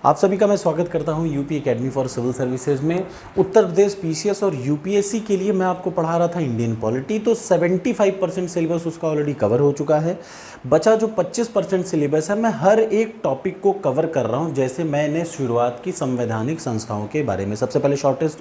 आप सभी का मैं स्वागत करता हूं UP academy for civil services में। उत्तर प्रदेश पीसीएस और यूपीएससी के लिए मैं आपको पढ़ा रहा था इंडियन पॉलिटी, तो 75% सिलेबस उसका ऑलरेडी कवर हो चुका है। बचा जो 25% सिलेबस है, मैं हर एक टॉपिक को कवर कर रहा हूं। जैसे मैंने शुरुआत की संवैधानिक संस्थाओं के बारे में, सबसे पहले शॉर्टेस्ट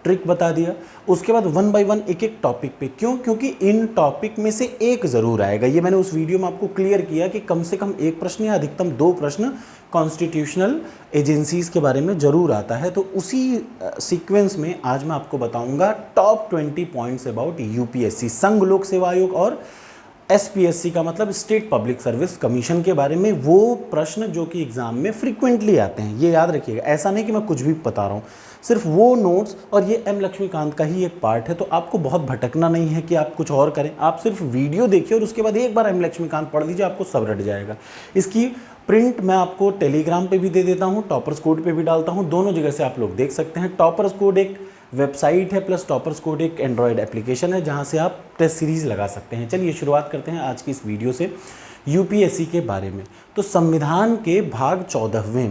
ट्रिक बता दिया, उसके बाद वन बाय वन एक एक टॉपिक पे। क्यों? क्योंकि इन टॉपिक में से एक ज़रूर आएगा। ये मैंने उस वीडियो में आपको क्लियर किया कि कम से कम एक प्रश्न या अधिकतम 2 प्रश्न कॉन्स्टिट्यूशनल एजेंसीज के बारे में ज़रूर आता है। तो उसी सीक्वेंस में आज मैं आपको बताऊंगा टॉप 20 पॉइंट्स अबाउट यूपीएससी, संघ लोक सेवा आयोग, और एसपीएससी का मतलब स्टेट पब्लिक सर्विस कमीशन के बारे में। वो प्रश्न जो कि एग्जाम में फ्रीक्वेंटली आते हैं, ये याद रखिएगा। ऐसा नहीं कि मैं कुछ भी बता रहा हूँ, सिर्फ वो नोट्स, और ये एम लक्ष्मीकांत का ही एक पार्ट है। तो आपको बहुत भटकना नहीं है कि आप कुछ और करें, आप सिर्फ वीडियो देखिए और उसके बाद एक बार एम लक्ष्मीकांत पढ़ लीजिए, आपको सब रट जाएगा। इसकी प्रिंट मैं आपको टेलीग्राम पे भी दे देता हूँ, टॉपर्स कोड पे भी डालता हूँ, दोनों जगह से आप लोग देख सकते हैं। टॉपर्स कोड एक वेबसाइट है, प्लस टॉपर्स कोड एक एंड्रॉयड एप्लीकेशन है, जहाँ से आप टेस्ट सीरीज लगा सकते हैं। चलिए शुरुआत करते हैं आज की इस वीडियो से यूपीएससी के बारे में। तो संविधान के भाग 14वें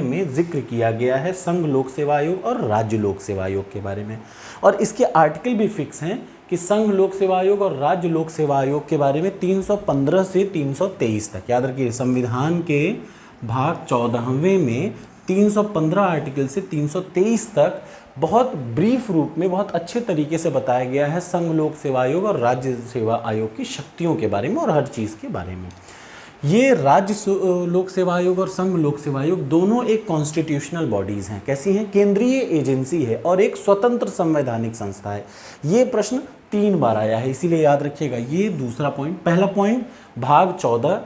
में जिक्र किया गया है संघ लोक सेवा आयोग और राज्य लोक सेवा आयोग के बारे में, और इसके आर्टिकल भी फिक्स हैं कि संघ लोक सेवा आयोग और राज्य लोक सेवा आयोग के बारे में 315 से 323 तक। याद रखिए, संविधान के भाग 14वें में 315 आर्टिकल से 323 तक बहुत ब्रीफ रूप में, बहुत अच्छे तरीके से बताया गया है संघ लोक सेवा आयोग और राज्य सेवा आयोग की शक्तियों के बारे में और हर चीज़ के बारे में। ये राज्य लोक सेवा आयोग और संघ लोक सेवा आयोग दोनों एक कॉन्स्टिट्यूशनल बॉडीज़ हैं। कैसी हैं? केंद्रीय एजेंसी है और एक स्वतंत्र संवैधानिक संस्था है। ये प्रश्न 3 बार आया है, इसीलिए याद रखिएगा। ये दूसरा पॉइंट। पहला पॉइंट, भाग 14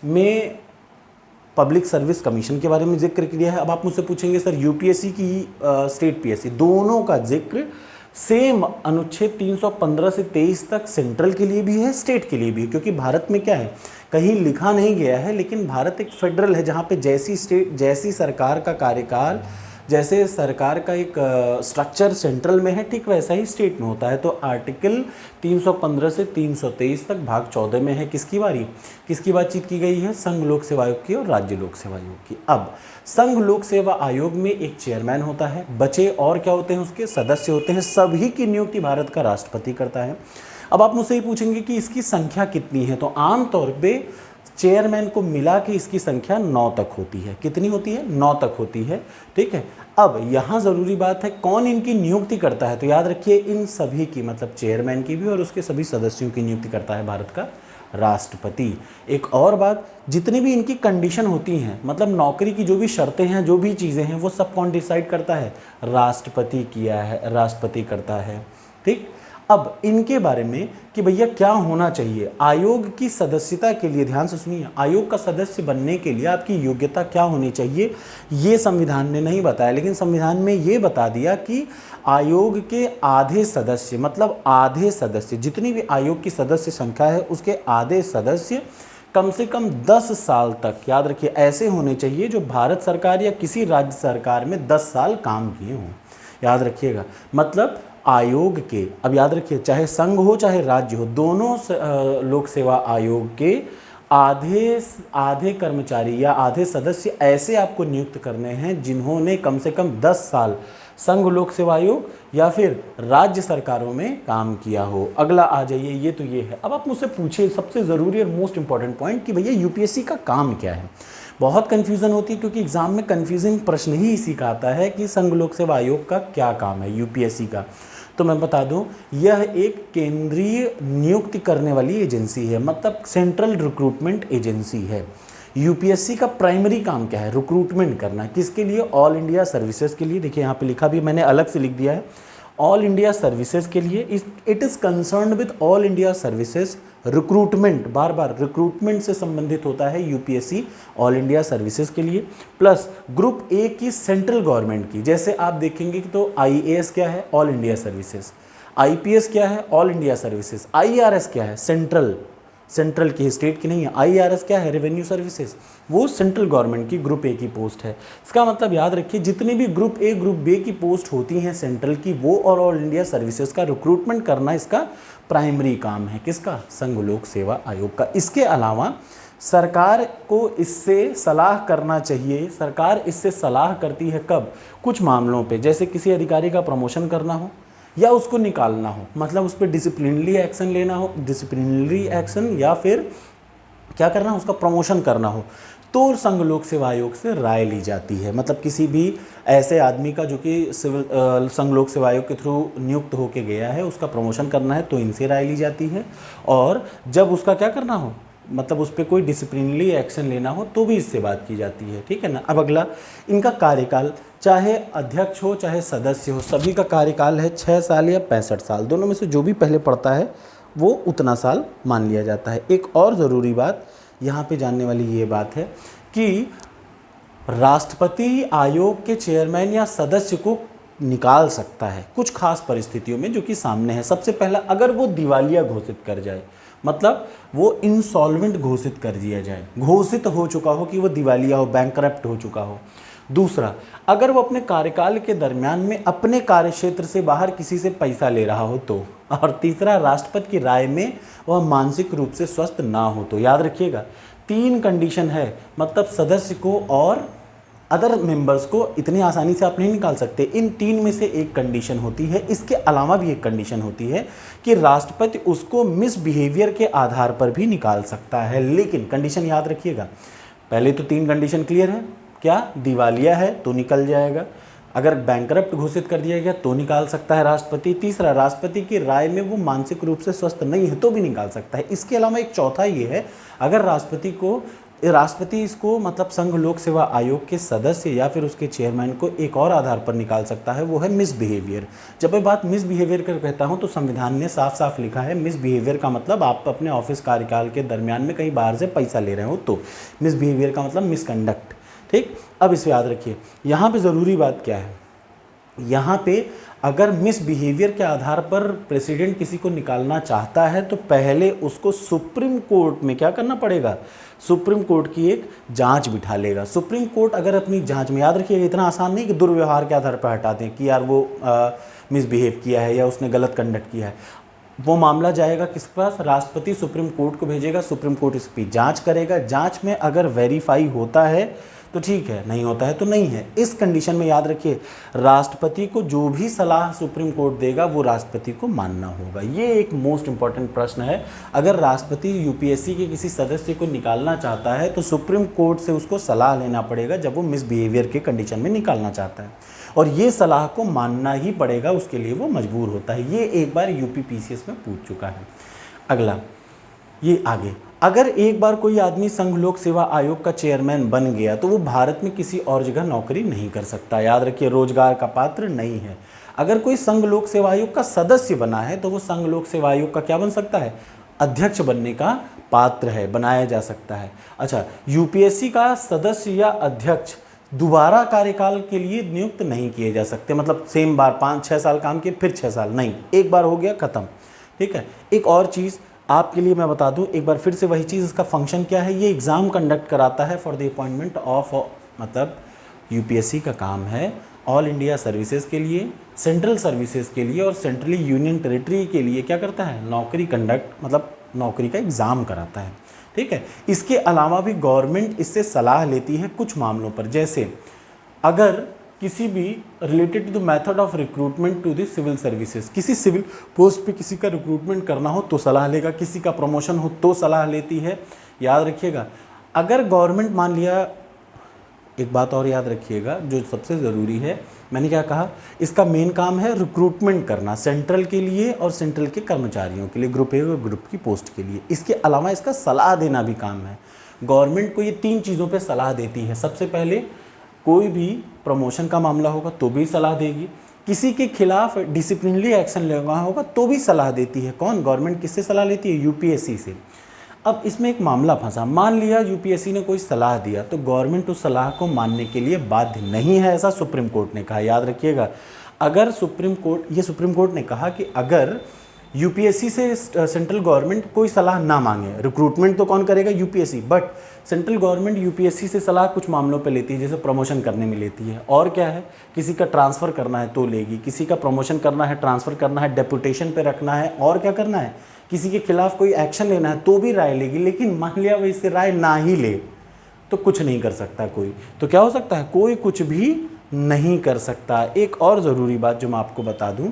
में पब्लिक सर्विस कमीशन के बारे में जिक्र किया है। अब आप मुझसे पूछेंगे सर यूपीएससी की स्टेट पीएससी, दोनों का जिक्र सेम अनुच्छेद 315 से 23 तक सेंट्रल के लिए भी है, स्टेट के लिए भी है। क्योंकि भारत में क्या है, कहीं लिखा नहीं गया है, लेकिन भारत एक फेडरल है, जहाँ पे जैसी स्टेट, जैसी सरकार का कार्यकाल, जैसे सरकार का एक स्ट्रक्चर सेंट्रल में है, ठीक वैसा ही स्टेट में होता है। तो आर्टिकल 315 से 323 तक भाग 14 में है। किसकी बारी, किसकी बातचीत की गई है? संघ लोक सेवा आयोग की और राज्य लोक सेवा आयोग की। अब संघ लोक सेवा आयोग में एक चेयरमैन होता है, बचे और क्या होते हैं? उसके सदस्य होते हैं। सभी की नियुक्ति भारत का राष्ट्रपति करता है। अब आप मुझसे ये पूछेंगे कि इसकी संख्या कितनी है, तो आमतौर पे चेयरमैन को मिला के इसकी संख्या 9 तक होती है। कितनी होती है? 9 तक होती है, ठीक है। अब यहाँ ज़रूरी बात है, कौन इनकी नियुक्ति करता है? तो याद रखिए, इन सभी की, मतलब चेयरमैन की भी और उसके सभी सदस्यों की नियुक्ति करता है भारत का राष्ट्रपति। एक और बात, जितनी भी इनकी कंडीशन होती हैं, मतलब नौकरी की जो भी शर्तें हैं, जो भी चीज़ें हैं, वो सब कौन डिसाइड करता है? राष्ट्रपति किया है, राष्ट्रपति करता है, ठीक। अब इनके बारे में कि भैया क्या होना चाहिए आयोग की सदस्यता के लिए, ध्यान से सुनिए, आयोग का सदस्य बनने के लिए आपकी योग्यता क्या होनी चाहिए, ये संविधान ने नहीं बताया। लेकिन संविधान में ये बता दिया कि आयोग के आधे सदस्य, मतलब आधे सदस्य, जितनी भी आयोग की सदस्य संख्या है, उसके आधे सदस्य कम से कम 10 साल तक, याद रखिए, ऐसे होने चाहिए जो भारत सरकार या किसी राज्य सरकार में 10 साल काम किए हों। याद रखिएगा, मतलब आयोग के, अब याद रखिए, चाहे संघ हो चाहे राज्य हो, दोनों लोक सेवा आयोग के आधे कर्मचारी या आधे सदस्य ऐसे आपको नियुक्त करने हैं जिन्होंने कम से कम 10 साल संघ लोक सेवा आयोग या फिर राज्य सरकारों में काम किया हो। अगला आ जाइए, ये तो ये है। अब आप मुझसे पूछिए सबसे ज़रूरी और मोस्ट इंपॉर्टेंट पॉइंट कि भैया यूपीएससी का काम क्या है। बहुत कन्फ्यूज़न होती है, क्योंकि एग्ज़ाम में कन्फ्यूजिंग प्रश्न ही इसी का आता है कि संघ लोक सेवा आयोग का क्या काम है यूपीएससी का। तो मैं बता दूं, यह एक केंद्रीय नियुक्ति करने वाली एजेंसी है, मतलब सेंट्रल रिक्रूटमेंट एजेंसी है। यूपीएससी का प्राइमरी काम क्या है? रिक्रूटमेंट करना। किसके लिए? ऑल इंडिया सर्विसेज के लिए। देखिए यहाँ पे लिखा भी मैंने अलग से लिख दिया है, ऑल इंडिया सर्विसेज के लिए। It is concerned with all India services recruitment. Bar bar recruitment से संबंधित होता है यूपीएससी ऑल इंडिया सर्विसेज के लिए। प्लस ग्रुप ए की सेंट्रल गवर्नमेंट की, जैसे आप देखेंगे कि तो आईएएस क्या है? All India services. आईपीएस क्या है? All India services. आईआरएस क्या है? सेंट्रल की, स्टेट की नहीं है। आईआरएस क्या है? Revenue services. वो सेंट्रल गवर्नमेंट की ग्रुप ए की पोस्ट है। इसका मतलब याद रखिए, जितनी भी ग्रुप ए ग्रुप बी की पोस्ट होती हैं सेंट्रल की, वो और ऑल इंडिया सर्विसेज का रिक्रूटमेंट करना इसका प्राइमरी काम है। किसका? संघ लोक सेवा आयोग का। इसके अलावा सरकार को इससे सलाह करना चाहिए। सरकार इससे सलाह करती है कब? कुछ मामलों पे, जैसे किसी अधिकारी का प्रमोशन करना हो या उसको निकालना हो, मतलब उस पर डिसिप्लिनरी एक्शन लेना हो, डिसिप्लिनरी एक्शन, या फिर क्या करना हो, उसका प्रमोशन करना हो, तो संघ लोक सेवा आयोग से राय ली जाती है। मतलब किसी भी ऐसे आदमी का जो कि सिविल संघ लोक सेवा आयोग के थ्रू नियुक्त होके गया है, उसका प्रमोशन करना है तो इनसे राय ली जाती है। और जब उसका क्या करना हो, मतलब उस पर कोई डिसिप्लिनरी एक्शन लेना हो तो भी इससे बात की जाती है, ठीक है ना। अब अगला, इनका कार्यकाल, चाहे अध्यक्ष हो चाहे सदस्य हो, सभी का कार्यकाल है 6 साल या 65 साल, दोनों में से जो भी पहले पड़ता है वो उतना साल मान लिया जाता है। एक और ज़रूरी बात यहाँ पे जानने वाली ये बात है कि राष्ट्रपति आयोग के चेयरमैन या सदस्य को निकाल सकता है कुछ खास परिस्थितियों में जो कि सामने है। सबसे पहला, अगर वो दिवालिया घोषित कर जाए, मतलब वो इंसॉल्वेंट घोषित कर दिया जाए, घोषित हो चुका हो कि वो दिवालिया हो, बैंकरप्ट हो चुका हो। दूसरा, अगर वो अपने कार्यकाल के दरमियान में अपने कार्यक्षेत्र से बाहर किसी से पैसा ले रहा हो तो। और तीसरा, राष्ट्रपति की राय में वह मानसिक रूप से स्वस्थ ना हो तो। याद रखिएगा 3 कंडीशन है, मतलब सदस्य को और अदर मेंबर्स को इतनी आसानी से आप नहीं निकाल सकते। इन 3 में से एक कंडीशन होती है। इसके अलावा भी एक कंडीशन होती है कि राष्ट्रपति उसको मिसबिहेवियर के आधार पर भी निकाल सकता है। लेकिन कंडीशन याद रखिएगा, पहले तो 3 कंडीशन क्लियर है। क्या? दिवालिया है तो निकल जाएगा, अगर बैंकरप्ट घोषित कर दिया गया तो निकाल सकता है राष्ट्रपति। तीसरा, राष्ट्रपति की राय में वो मानसिक रूप से स्वस्थ नहीं है तो भी निकाल सकता है। इसके अलावा एक चौथा ये है, अगर राष्ट्रपति इसको मतलब संघ लोक सेवा आयोग के सदस्य या फिर उसके चेयरमैन को एक और आधार पर निकाल सकता है, वो है मिसबिहेवियर। जब मैं बात मिसबिहेवियर कर कहता हूँ तो संविधान ने साफ साफ लिखा है, मिसबिहेवियर का मतलब आप अपने ऑफिस कार्यकाल के दरमियान में कहीं बाहर से पैसा ले रहे हो तो। मिसबिहेवियर का मतलब मिसकंडक्ट, ठीक। अब इसे याद रखिए, यहाँ पे ज़रूरी बात क्या है, यहाँ पे अगर मिसबिहेवियर के आधार पर प्रेसिडेंट किसी को निकालना चाहता है तो पहले उसको सुप्रीम कोर्ट में क्या करना पड़ेगा, सुप्रीम कोर्ट की एक जांच बिठा लेगा। सुप्रीम कोर्ट अगर अपनी जांच में, याद रखिएगा इतना आसान नहीं कि दुर्व्यवहार के आधार पर हटा दें कि यार वो मिसबिहेव किया है या उसने गलत कंडक्ट किया है, वो मामला जाएगा किस पास, राष्ट्रपति सुप्रीम कोर्ट को भेजेगा, सुप्रीम कोर्ट इस पर जाँच करेगा। जाँच में अगर वेरीफाई होता है तो ठीक है, नहीं होता है तो नहीं है। इस कंडीशन में याद रखिए, राष्ट्रपति को जो भी सलाह सुप्रीम कोर्ट देगा वो राष्ट्रपति को मानना होगा। ये एक मोस्ट इंपॉर्टेंट प्रश्न है। अगर राष्ट्रपति यूपीएससी के किसी सदस्य को निकालना चाहता है तो सुप्रीम कोर्ट से उसको सलाह लेना पड़ेगा जब वो मिसबिहेवियर के कंडीशन में निकालना चाहता है, और ये सलाह को मानना ही पड़ेगा, उसके लिए वो मजबूर होता है। ये एक बार यूपीपीसीएस में पूछ चुका है। अगला, ये आगे, अगर एक बार कोई आदमी संघ लोक सेवा आयोग का चेयरमैन बन गया तो वो भारत में किसी और जगह नौकरी नहीं कर सकता। याद रखिए, रोजगार का पात्र नहीं है। अगर कोई संघ लोक सेवा आयोग का सदस्य बना है तो वो संघ लोक सेवा आयोग का क्या बन सकता है, अध्यक्ष बनने का पात्र है, बनाया जा सकता है। अच्छा, यूपीएससी का सदस्य या अध्यक्ष दोबारा कार्यकाल के लिए नियुक्त नहीं किए जा सकते, मतलब सेम बार 5-6 साल काम किए फिर 6 साल नहीं, एक बार हो गया खत्म, ठीक है। एक और चीज़ आपके लिए मैं बता दूं एक बार फिर से, वही चीज़, इसका फंक्शन क्या है, ये एग्ज़ाम कंडक्ट कराता है फॉर द अपॉइंटमेंट ऑफ, मतलब यूपीएससी का काम है ऑल इंडिया सर्विसेज के लिए, सेंट्रल सर्विसेज के लिए और सेंट्रली यूनियन टेरिटरी के लिए क्या करता है, नौकरी कंडक्ट, मतलब नौकरी का एग्ज़ाम कराता है, ठीक है। इसके अलावा भी गवर्नमेंट इससे सलाह लेती है कुछ मामलों पर, जैसे अगर किसी भी related to the method of recruitment to the civil services, किसी सिविल पोस्ट पे किसी का रिक्रूटमेंट करना हो तो सलाह लेगा, किसी का प्रमोशन हो तो सलाह लेती है। याद रखिएगा, अगर गवर्नमेंट मान लिया, एक बात और याद रखिएगा जो सबसे ज़रूरी है, मैंने क्या कहा, इसका मेन काम है रिक्रूटमेंट करना सेंट्रल के लिए और सेंट्रल के कर्मचारियों के लिए, ग्रुप ए और ग्रुप की पोस्ट के लिए। इसके अलावा इसका सलाह देना भी काम है। गवर्नमेंट को ये 3 चीज़ों पर सलाह देती है। सबसे पहले कोई भी प्रमोशन का मामला होगा तो भी सलाह देगी, किसी के खिलाफ डिसिप्लिनरी एक्शन लेना होगा तो भी सलाह देती है। कौन? गवर्नमेंट किससे सलाह लेती है? यूपीएससी से। अब इसमें एक मामला फंसा, मान लिया यूपीएससी ने कोई सलाह दिया तो गवर्नमेंट उस सलाह को मानने के लिए बाध्य नहीं है, ऐसा सुप्रीम कोर्ट ने कहा। याद रखिएगा, अगर सुप्रीम कोर्ट ने कहा कि अगर यूपीएससी से सेंट्रल गवर्नमेंट कोई सलाह ना मांगे, रिक्रूटमेंट तो कौन करेगा? UPSC, but central government UPSC से सलाह कुछ मामलों पे लेती है, जैसे प्रमोशन करने में लेती है, और क्या है, किसी का ट्रांसफ़र करना है तो लेगी, किसी का प्रमोशन करना है, ट्रांसफ़र करना है, डेपुटेशन पे रखना है, और क्या करना है, किसी के खिलाफ कोई एक्शन लेना है तो भी राय लेगी, लेकिन मान लिया वो इससे राय ना ही ले तो कुछ नहीं कर सकता कोई। तो क्या हो सकता है, कोई कुछ भी नहीं कर सकता। एक और ज़रूरी बात जो मैं आपको बता दूं,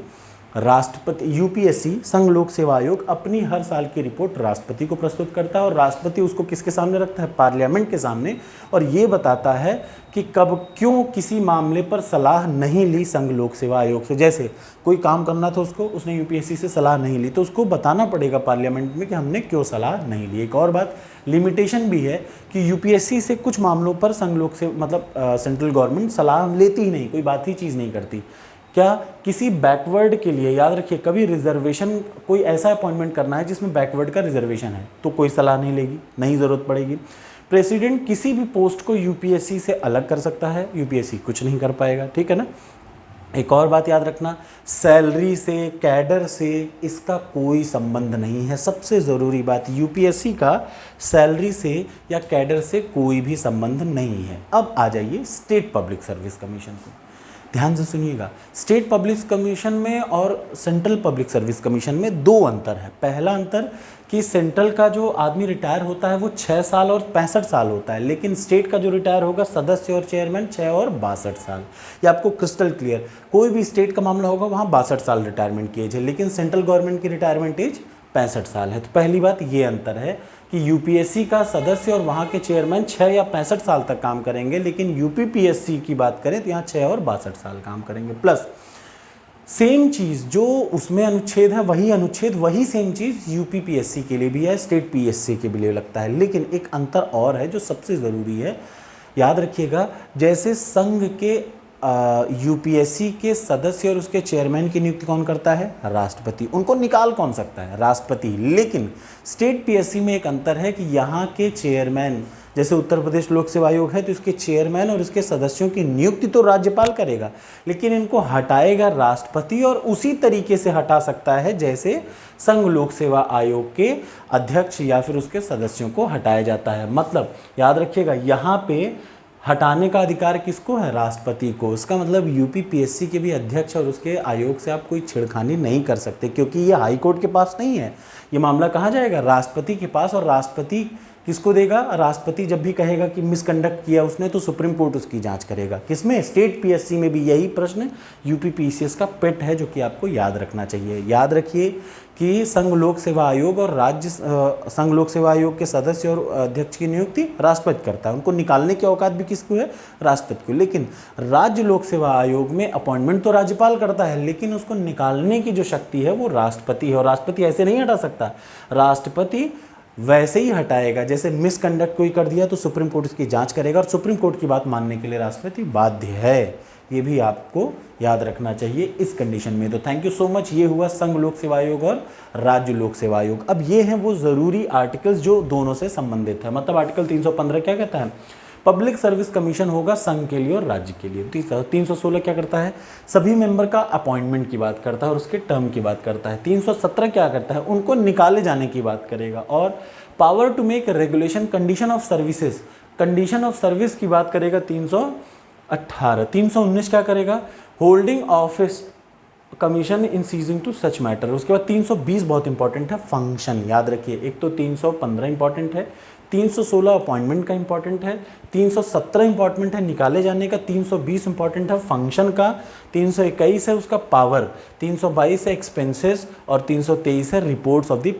राष्ट्रपति यूपीएससी संघ लोक सेवा आयोग अपनी हर साल की रिपोर्ट राष्ट्रपति को प्रस्तुत करता है और राष्ट्रपति उसको किसके सामने रखता है, पार्लियामेंट के सामने, और ये बताता है कि कब क्यों किसी मामले पर सलाह नहीं ली संघ लोक सेवा आयोग से। जैसे कोई काम करना था उसको, उसने यूपीएससी से सलाह नहीं ली तो उसको बताना पड़ेगा पार्लियामेंट में कि हमने क्यों सलाह नहीं ली। एक और बात, लिमिटेशन भी है कि यूपीएससी से कुछ मामलों पर संघ लोक से मतलब सेंट्रल गवर्नमेंट सलाह लेती ही नहीं, कोई बात ही चीज़ नहीं करती। क्या किसी बैकवर्ड के लिए, याद रखिए, कभी रिजर्वेशन, कोई ऐसा अपॉइंटमेंट करना है जिसमें बैकवर्ड का रिजर्वेशन है तो कोई सलाह नहीं लेगी, नहीं ज़रूरत पड़ेगी। प्रेसिडेंट किसी भी पोस्ट को यूपीएससी से अलग कर सकता है, यूपीएससी कुछ नहीं कर पाएगा, ठीक है ना। एक और बात याद रखना, सैलरी से, कैडर से इसका कोई संबंध नहीं है। सबसे ज़रूरी बात, यूपीएससी का सैलरी से या कैडर से कोई भी संबंध नहीं है। अब आ जाइए स्टेट पब्लिक सर्विस कमीशन को, ध्यान से सुनिएगा। स्टेट पब्लिक कमीशन में और सेंट्रल पब्लिक सर्विस कमीशन में दो अंतर है। पहला अंतर कि सेंट्रल का जो आदमी रिटायर होता है वो 6 साल और 65 साल होता है, लेकिन स्टेट का जो रिटायर होगा सदस्य और चेयरमैन 6 और 62 साल। ये आपको क्रिस्टल क्लियर, कोई भी स्टेट का मामला होगा वहाँ 62 साल रिटायरमेंट की एज है, लेकिन सेंट्रल गवर्नमेंट की रिटायरमेंट एज 65 साल है। तो पहली बात ये अंतर है कि यूपीएससी का सदस्य और वहाँ के चेयरमैन 6 या 65 साल तक काम करेंगे, लेकिन यूपीपीएससी की बात करें तो यहाँ 6 और 62 साल काम करेंगे। प्लस सेम चीज़ जो उसमें अनुच्छेद है वही अनुच्छेद, वही सेम चीज़ यूपीपीएससी के लिए भी है, स्टेट पीएससी के लिए लगता है। लेकिन एक अंतर और है जो सबसे ज़रूरी है, याद रखिएगा। जैसे संघ के यूपीएससी के सदस्य और उसके चेयरमैन की नियुक्ति कौन करता है, राष्ट्रपति, उनको निकाल कौन सकता है, राष्ट्रपति। लेकिन स्टेट पीएससी में एक अंतर है कि यहाँ के चेयरमैन, जैसे उत्तर प्रदेश लोक सेवा आयोग है तो इसके चेयरमैन और इसके सदस्यों की नियुक्ति तो राज्यपाल करेगा, लेकिन इनको हटाएगा राष्ट्रपति, और उसी तरीके से हटा सकता है जैसे संघ लोक सेवा आयोग के अध्यक्ष या फिर उसके सदस्यों को हटाया जाता है। मतलब याद रखिएगा, यहाँ पे हटाने का अधिकार किसको है, राष्ट्रपति को। इसका मतलब यूपीपीएससी के भी अध्यक्ष और उसके आयोग से आप कोई छेड़खानी नहीं कर सकते, क्योंकि ये हाई कोर्ट के पास नहीं है। ये मामला कहाँ जाएगा, राष्ट्रपति के पास, और राष्ट्रपति किसको देगा, राष्ट्रपति जब भी कहेगा कि मिसकंडक्ट किया उसने तो सुप्रीम कोर्ट उसकी जांच करेगा। किसमें, स्टेट पीएससी में भी यही प्रश्न यूपीपीसीएस का पेट है जो कि आपको याद रखना चाहिए। याद रखिए कि संघ लोक सेवा आयोग और राज्य संघ लोक सेवा आयोग के सदस्य और अध्यक्ष की नियुक्ति राष्ट्रपति करता है, उनको निकालने की औकात भी किसको है, राष्ट्रपति को। लेकिन राज्य लोक सेवा आयोग में अपॉइंटमेंट तो राज्यपाल करता है, लेकिन उसको निकालने की जो शक्ति है वो राष्ट्रपति है, और राष्ट्रपति ऐसे नहीं हटा सकता। राष्ट्रपति वैसे ही हटाएगा जैसे मिसकंडक्ट कोई कर दिया तो सुप्रीम कोर्ट इसकी जांच करेगा, और सुप्रीम कोर्ट की बात मानने के लिए राष्ट्रपति बाध्य है। ये भी आपको याद रखना चाहिए इस कंडीशन में। तो थैंक यू सो मच। ये हुआ संघ लोक सेवा आयोग और राज्य लोक सेवा आयोग। अब ये हैं वो ज़रूरी आर्टिकल्स जो दोनों से संबंधित है। मतलब आर्टिकल 315 क्या कहता है, पब्लिक सर्विस कमीशन होगा संघ के लिए और राज्य के लिए। 316 क्या करता है, सभी मेंबर का अपॉइंटमेंट की बात करता है और उसके टर्म की बात करता है। 317 क्या करता है, उनको निकाले जाने की बात करेगा। और power to make regulation condition of services, condition of service की बात करेगा 318। 319 क्या करेगा, holding office commission in ceasing to such matter. उसके बाद 320 बहुत इंपॉर्टेंट है, फंक्शन। याद रखिए, एक तो 315 इंपॉर्टेंट है, 316 अपॉइंटमेंट का इंपॉर्टेंट है, 317 इंपॉर्टेंट है निकाले जाने का, 320 इंपॉर्टेंट है फंक्शन का, 321 है उसका पावर, 322 है एक्सपेंसेस, और 323 है reports of the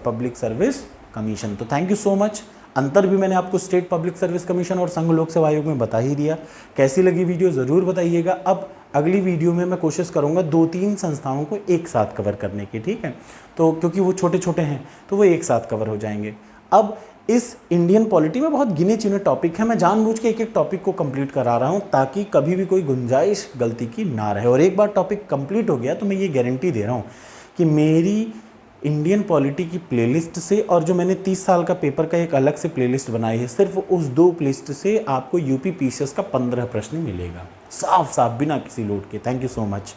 public service commission. तो थैंक यू सो मच। अंतर भी मैंने आपको स्टेट पब्लिक सर्विस कमीशन और संघ लोक सेवा आयोग में बता ही दिया। कैसी लगी वीडियो ज़रूर बताइएगा। अब अगली वीडियो में मैं कोशिश करूंगा 2-3 संस्थाओं को एक साथ कवर करने की, ठीक है। तो क्योंकि वो छोटे छोटे हैं तो वो एक साथ कवर हो जाएंगे। अब इस इंडियन पॉलिटी में बहुत गिने चुने टॉपिक हैं, मैं जानबूझ के एक एक टॉपिक को कंप्लीट करा रहा हूं ताकि कभी भी कोई गुंजाइश गलती की ना रहे। और एक बार टॉपिक कंप्लीट हो गया तो मैं ये गारंटी दे रहा हूं कि मेरी इंडियन पॉलिटी की प्लेलिस्ट से, और जो मैंने 30 साल का पेपर का एक अलग से प्लेलिस्ट बनाई है, सिर्फ उस 2 लिस्ट से आपको यूपीपीसीएस का 15 प्रश्न मिलेगा, साफ साफ बिना किसी लोड के। Thank you so much.